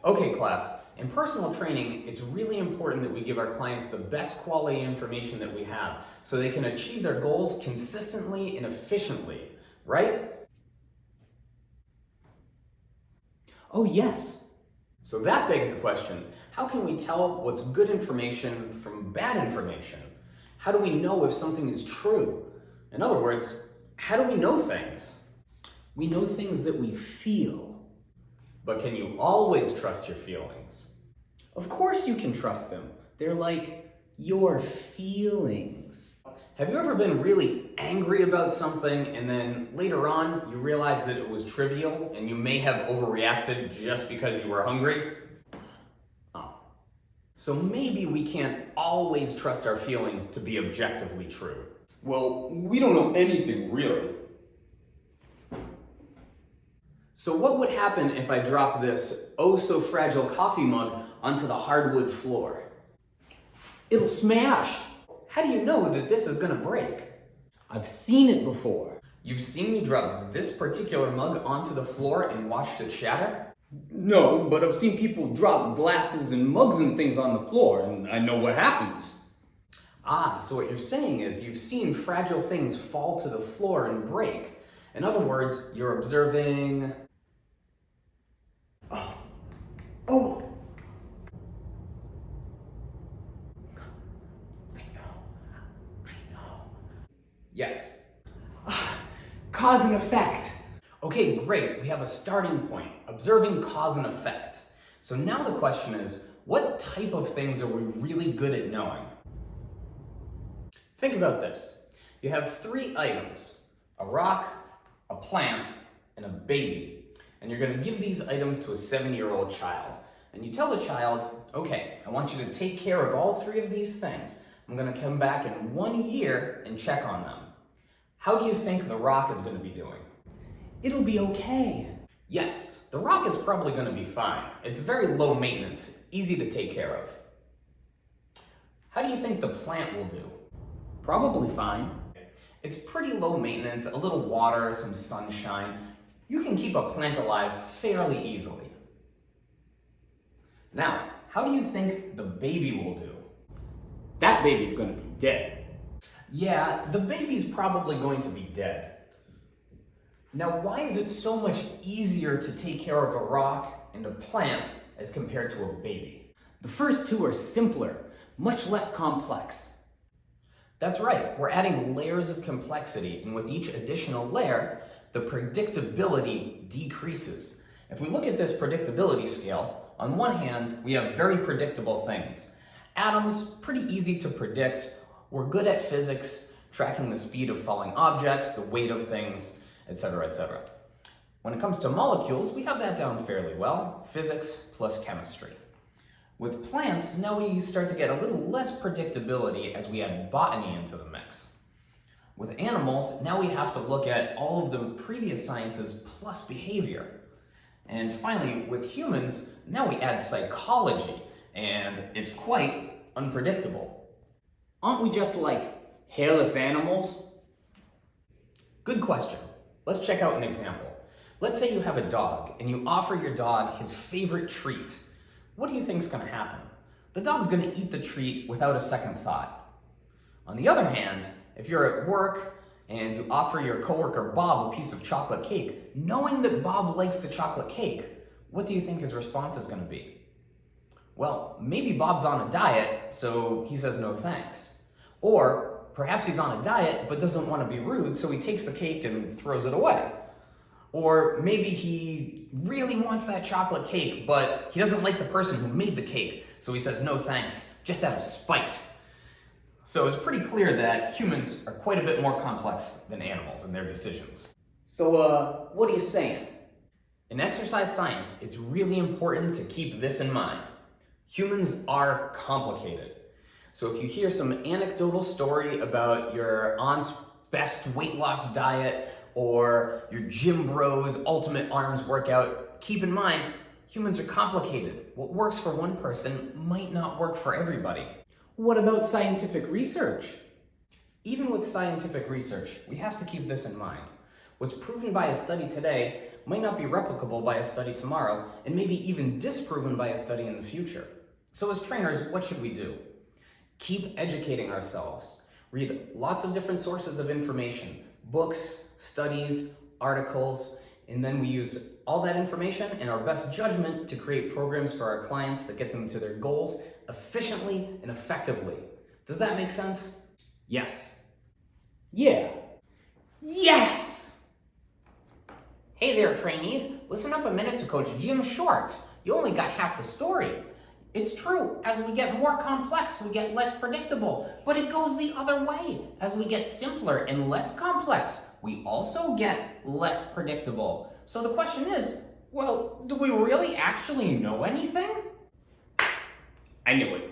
Okay, class, in personal training, it's really important that we give our clients the best quality information that we have so they can achieve their goals consistently and efficiently, right? Oh, yes. So that begs the question, how can we tell what's good information from bad information? How do we know if something is true? In other words, how do we know things? We know things that we feel. But can you always trust your feelings? Of course you can trust them. They're like your feelings. Have you ever been really angry about something and then later on you realize that it was trivial and you may have overreacted just because you were hungry? Oh. So maybe we can't always trust our feelings to be objectively true. Well, we don't know anything really. So what would happen if I dropped this oh so fragile coffee mug onto the hardwood floor? It'll smash. How do you know that this is gonna break? I've seen it before. You've seen me drop this particular mug onto the floor and watched it shatter? No, but I've seen people drop glasses and mugs and things on the floor, and I know what happens. Ah, so what you're saying is you've seen fragile things fall to the floor and break. In other words, you're observing... Oh! I know. Yes. Cause and effect. Okay, great. We have a starting point, observing cause and effect. So now the question is, what type of things are we really good at knowing? Think about this. You have 3 items, a rock, a plant, and a baby. And you're gonna give these items to a 7-year-old child. And you tell the child, okay, I want you to take care of all 3 of these things. I'm gonna come back in 1 year and check on them. How do you think the rock is gonna be doing? It'll be okay. Yes, the rock is probably gonna be fine. It's very low maintenance, easy to take care of. How do you think the plant will do? Probably fine. It's pretty low maintenance, a little water, some sunshine. You can keep a plant alive fairly easily. Now, how do you think the baby will do? That baby's gonna be dead. Yeah, the baby's probably going to be dead. Now, why is it so much easier to take care of a rock and a plant as compared to a baby? The first 2 are simpler, much less complex. That's right, we're adding layers of complexity, and with each additional layer, the predictability decreases. If we look at this predictability scale, on one hand, we have very predictable things. Atoms, pretty easy to predict. We're good at physics, tracking the speed of falling objects, the weight of things, etc., etc. When it comes to molecules, we have that down fairly well, physics plus chemistry. With plants, now we start to get a little less predictability as we add botany into the mix. With animals, now we have to look at all of the previous sciences plus behavior. And finally, with humans, now we add psychology, and it's quite unpredictable. Aren't we just like hairless animals? Good question. Let's check out an example. Let's say you have a dog, and you offer your dog his favorite treat. What do you think is going to happen? The dog's going to eat the treat without a second thought. On the other hand, if you're at work and you offer your coworker Bob a piece of chocolate cake, knowing that Bob likes the chocolate cake, what do you think his response is going to be? Well, maybe Bob's on a diet, so he says no thanks. Or perhaps he's on a diet but doesn't want to be rude, so he takes the cake and throws it away. Or maybe he really wants that chocolate cake, but he doesn't like the person who made the cake, so he says no thanks, just out of spite. So it's pretty clear that humans are quite a bit more complex than animals in their decisions. So what are you saying? In exercise science, it's really important to keep this in mind. Humans are complicated. So if you hear some anecdotal story about your aunt's best weight loss diet or your gym bro's ultimate arms workout, keep in mind, humans are complicated. What works for one person might not work for everybody. What about scientific research? Even with scientific research, we have to keep this in mind. What's proven by a study today might not be replicable by a study tomorrow, and maybe even disproven by a study in the future. So as trainers, what should we do? Keep educating ourselves. Read lots of different sources of information, books, studies, articles, and then we use all that information and our best judgment to create programs for our clients that get them to their goals efficiently and effectively. Does that make sense? Yes. Yeah. Yes! Hey there, trainees. Listen up a minute to Coach Jim Schwartz. You only got half the story. It's true, as we get more complex, we get less predictable. But it goes the other way. As we get simpler and less complex, we also get less predictable. So the question is, well, do we really actually know anything? I knew it.